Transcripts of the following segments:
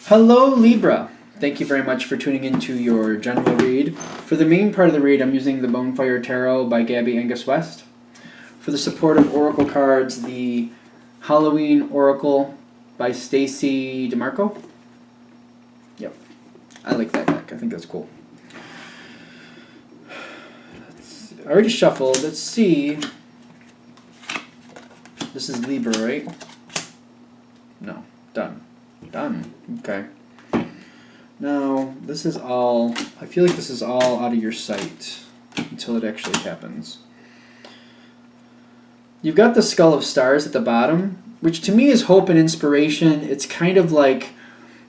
Hello Libra! Thank you very much for tuning into your general read. For the main part of the read, I'm using the Bonefire Tarot by Gabby Angus West. For the supportive oracle cards, the Halloween Oracle by Stacy DeMarco. Yep, I like that deck. I think that's cool. I already shuffled. Let's see. This is Libra, right? No, done. Done. Okay. Now, this is all, I feel like this is all out of your sight until it actually happens. You've got the Skull of Stars at the bottom, which to me is hope and inspiration. It's kind of like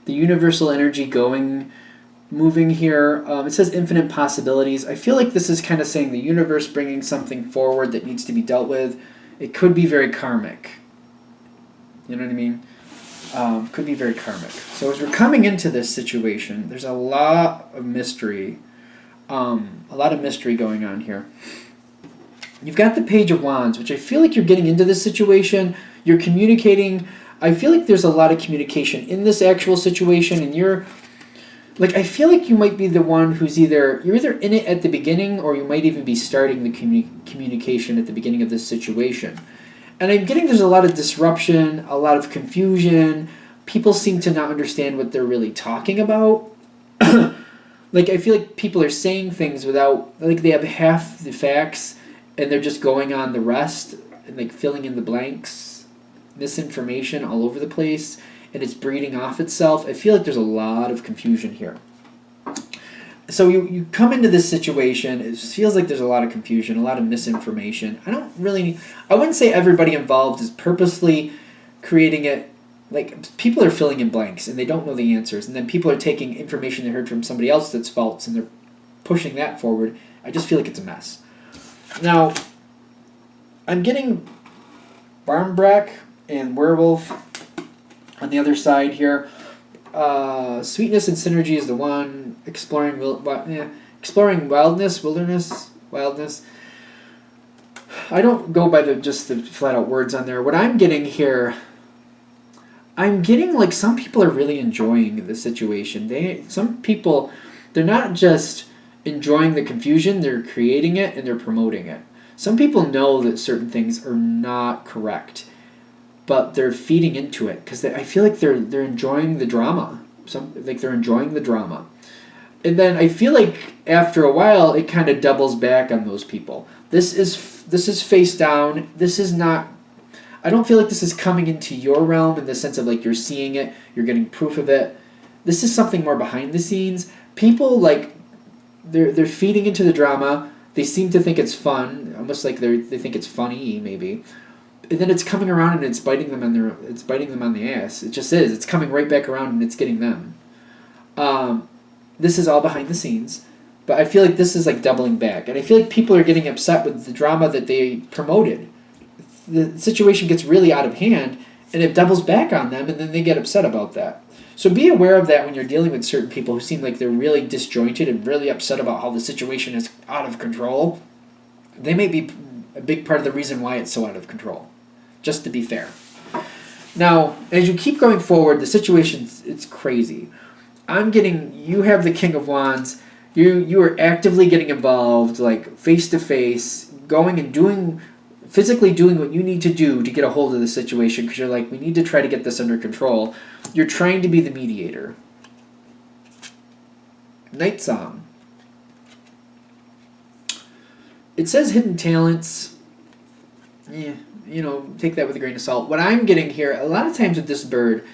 the universal energy moving here. It says infinite possibilities. I feel like this is kind of saying the universe bringing something forward that needs to be dealt with. It could be very karmic. You know what I mean? Could be very karmic. So as we're coming into this situation, there's a lot of mystery. Going on here. You've got the Page of Wands, which I feel like you're getting into this situation. You're communicating. I feel like there's a lot of communication in this actual situation, and you're like, I feel like you might be the one who's you're either in it at the beginning, or you might even be starting the communication at the beginning of this situation. And I'm getting there's a lot of disruption, a lot of confusion. People seem to not understand what they're really talking about. Like, I feel like people are saying things without, like, they have half the facts and they're just going on the rest and, like, filling in the blanks. Misinformation all over the place, and it's breeding off itself. I feel like there's a lot of confusion here. So you come into this situation, it feels like there's a lot of confusion, a lot of misinformation. I wouldn't say everybody involved is purposely creating it. Like, people are filling in blanks and they don't know the answers, and then people are taking information they heard from somebody else that's false and they're pushing that forward. I just feel like it's a mess. Now, I'm getting Barmbrack and Werewolf on the other side here. Sweetness and synergy is the one. Exploring wildness. I don't go by just the flat out words on there. What I'm getting here, I'm getting like some people are really enjoying the situation. Some people, they're not just enjoying the confusion, they're creating it and they're promoting it. Some people know that certain things are not correct, but they're feeding into it because I feel like they're enjoying the drama. They're enjoying the drama. And then I feel like after a while it kind of doubles back on those people. This is face down. This is not, I don't feel like this is coming into your realm in the sense of like you're seeing it, you're getting proof of it. This is something more behind the scenes. People, like, they're feeding into the drama. They seem to think it's fun, almost like they think it's funny maybe. And then it's coming around and it's biting them on the ass. It just is. It's coming right back around and it's getting them. This is all behind the scenes, but I feel like this is like doubling back, and I feel like people are getting upset with the drama that they promoted. The situation gets really out of hand, and it doubles back on them, and then they get upset about that. So be aware of that when you're dealing with certain people who seem like they're really disjointed and really upset about how the situation is out of control. They may be a big part of the reason why it's so out of control. Just to be fair. Now, as you keep going forward, the situation, it's crazy. You have the King of Wands. You are actively getting involved, like face to face, going and physically doing what you need to do to get a hold of the situation, because you're like, we need to try to get this under control. You're trying to be the mediator. Night Song. It says hidden talents. Take that with a grain of salt. What I'm getting here, a lot of times with this bird,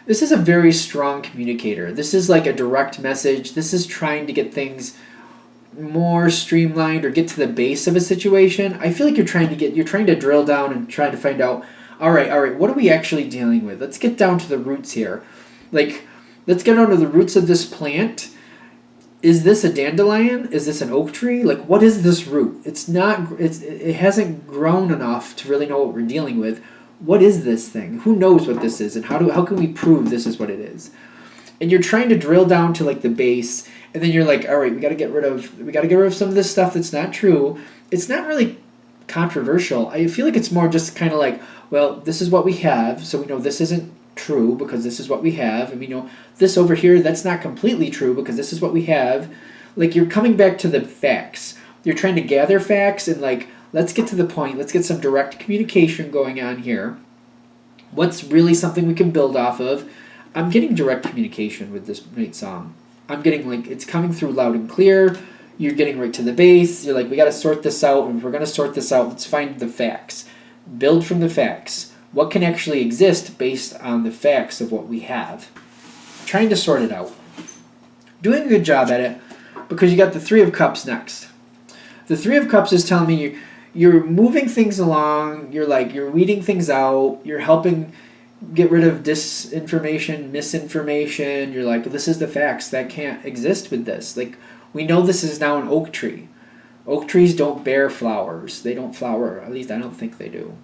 this is a very strong communicator. This is like a direct message. This is trying to get things more streamlined or get to the base of a situation. I feel like you're trying to drill down and try to find out, all right, what are we actually dealing with? Let's get down to the roots here. Like, let's get down to the roots of this plant. Is this a dandelion? Is this an oak tree? Like, what is this root? It hasn't grown enough to really know what we're dealing with. What is this thing? Who knows what this is, and how can we prove this is what it is? And you're trying to drill down to like the base, and then you're like, all right, we got to get rid of some of this stuff that's not true. It's not really controversial. I feel like it's more just kind of like, well, this is what we have, so we know this isn't true because this is what we have. And this over here, that's not completely true because this is what we have. Like, you're coming back to the facts. You're trying to gather facts and, like, let's get to the point. Let's get some direct communication going on here. What's really something we can build off of? I'm getting direct communication with this night song. I'm getting, like, it's coming through loud and clear. You're getting right to the base. You're like, we got to sort this out. And if we're going to sort this out, let's find the facts. Build from the facts. What can actually exist based on the facts of what we have? Trying to sort it out. Doing a good job at it because you got the Three of Cups next. The Three of Cups is telling me you're moving things along. You're weeding things out. You're helping get rid of disinformation, misinformation. You're like, this is the facts. That can't exist with this. Like, we know this is now an oak tree. Oak trees don't bear flowers. They don't flower. At least I don't think they do.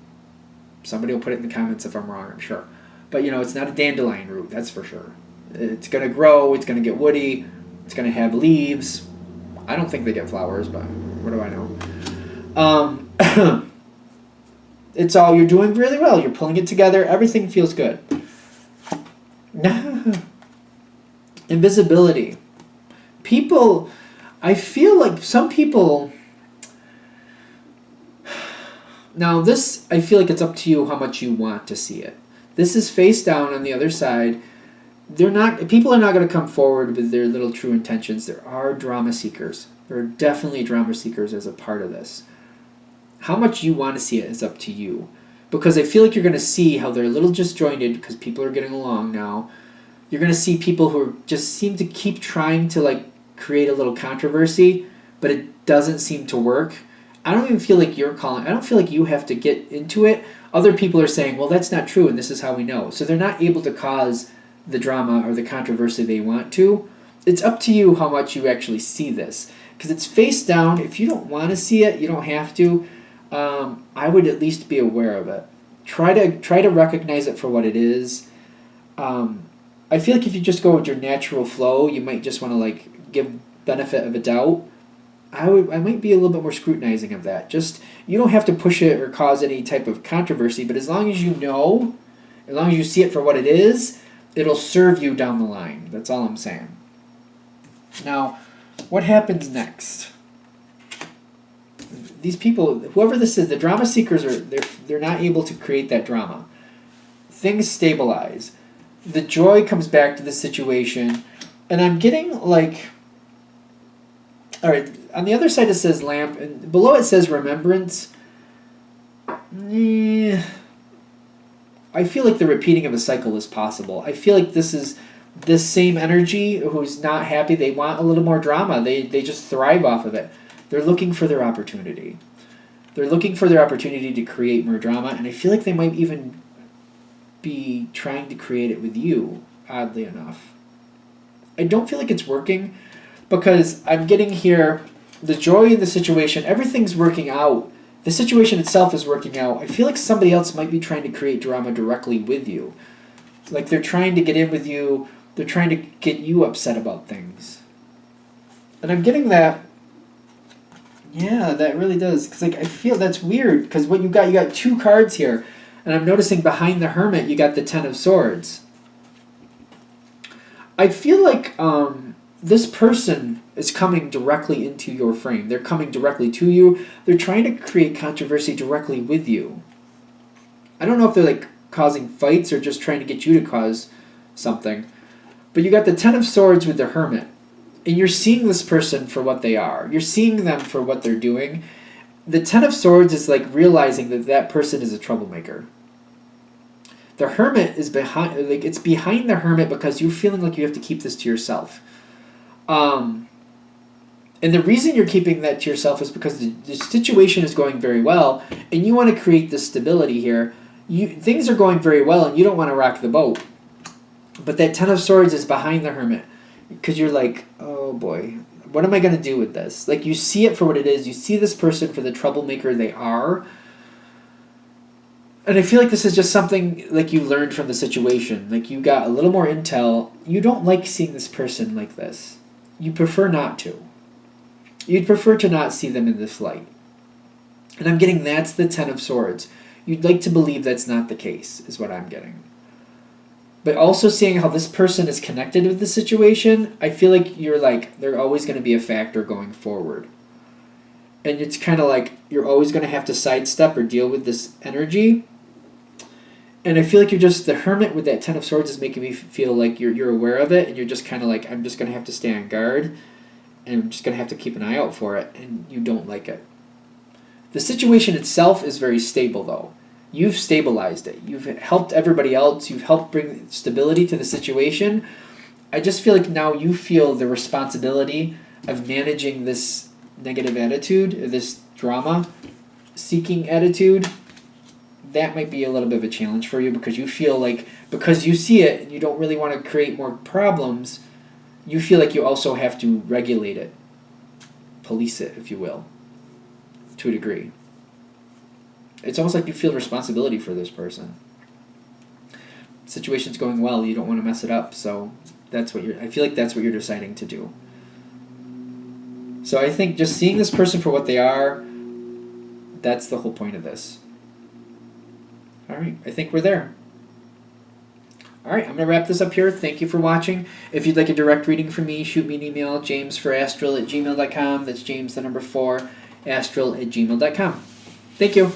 Somebody will put it in the comments if I'm wrong, I'm sure. But, it's not a dandelion root, that's for sure. It's going to grow. It's going to get woody. It's going to have leaves. I don't think they get flowers, but what do I know? It's all, you're doing really well. You're pulling it together. Everything feels good. Invisibility. People, I feel like some people... Now this, I feel like it's up to you how much you want to see it. This is face down on the other side. People are not going to come forward with their little true intentions. There are drama seekers. There are definitely drama seekers as a part of this. How much you want to see it is up to you. Because I feel like you're going to see how they're a little disjointed because people are getting along now. You're going to see people who just seem to keep trying to, like, create a little controversy, but it doesn't seem to work. I don't even feel like you're calling. I don't feel like you have to get into it. Other people are saying, well, that's not true, and this is how we know. So they're not able to cause the drama or the controversy they want to. It's up to you how much you actually see this. Because it's face down. If you don't want to see it, you don't have to. I would at least be aware of it. Try to recognize it for what it is. I feel like if you just go with your natural flow, you might just want to, like, give benefit of a doubt. I might be a little bit more scrutinizing of that. Just, you don't have to push it or cause any type of controversy, but as long as you know, as long as you see it for what it is, it'll serve you down the line. That's all I'm saying. Now, what happens next? These people, whoever this is, the drama seekers they're not able to create that drama. Things stabilize. The joy comes back to the situation, and I'm getting, like, all right, on the other side it says lamp, and below it says remembrance. I feel like the repeating of a cycle is possible. I feel like this is this same energy who's not happy. They want a little more drama. They just thrive off of it. They're looking for their opportunity. They're looking for their opportunity to create more drama, and I feel like they might even be trying to create it with you, oddly enough. I don't feel like it's working because I'm getting here the joy in the situation. Everything's working out. The situation itself is working out. I feel like somebody else might be trying to create drama directly with you. Like they're trying to get in with you. They're trying to get you upset about things. And I'm getting that. Yeah, that really does. Because like I feel that's weird. Because what you got two cards here. And I'm noticing behind the Hermit, you got the Ten of Swords. I feel like this person is coming directly into your frame. They're coming directly to you. They're trying to create controversy directly with you. I don't know if they're like causing fights or just trying to get you to cause something. But you got the Ten of Swords with the Hermit. And you're seeing this person for what they are. You're seeing them for what they're doing. The Ten of Swords is like realizing that that person is a troublemaker. The Hermit is behind, like it's behind the Hermit because you're feeling like you have to keep this to yourself. And the reason you're keeping that to yourself is because the situation is going very well, and you want to create this stability here. Things are going very well, and you don't want to rock the boat. But that Ten of Swords is behind the Hermit because you're like, oh boy, what am I going to do with this? Like you see it for what it is. You see this person for the troublemaker they are. And I feel like this is just something like you learned from the situation. Like you got a little more intel. You don't like seeing this person like this. You prefer not to. You'd prefer to not see them in this light. And I'm getting that's the Ten of Swords. You'd like to believe that's not the case, is what I'm getting. But also seeing how this person is connected with the situation, I feel like they're always going to be a factor going forward. And it's kind of like you're always going to have to sidestep or deal with this energy. And I feel like you're just, the Hermit with that Ten of Swords is making me feel like you're aware of it, and you're just kind of like, I'm just going to have to stay on guard, and I'm just going to have to keep an eye out for it, and you don't like it. The situation itself is very stable, though. You've stabilized it. You've helped everybody else. You've helped bring stability to the situation. I just feel like now you feel the responsibility of managing this negative attitude, this drama-seeking attitude. That might be a little bit of a challenge for you because you feel like, because you see it and you don't really want to create more problems, you feel like you also have to regulate it, police it, if you will, to a degree. It's almost like you feel responsibility for this person. The situation's going well, you don't want to mess it up, so I feel like that's what you're deciding to do. So I think just seeing this person for what they are, that's the whole point of this. All right, I think we're there. All right, I'm going to wrap this up here. Thank you for watching. If you'd like a direct reading from me, shoot me an email, jamesforastral@gmail.com. That's James, the number 4, astral@gmail.com. Thank you.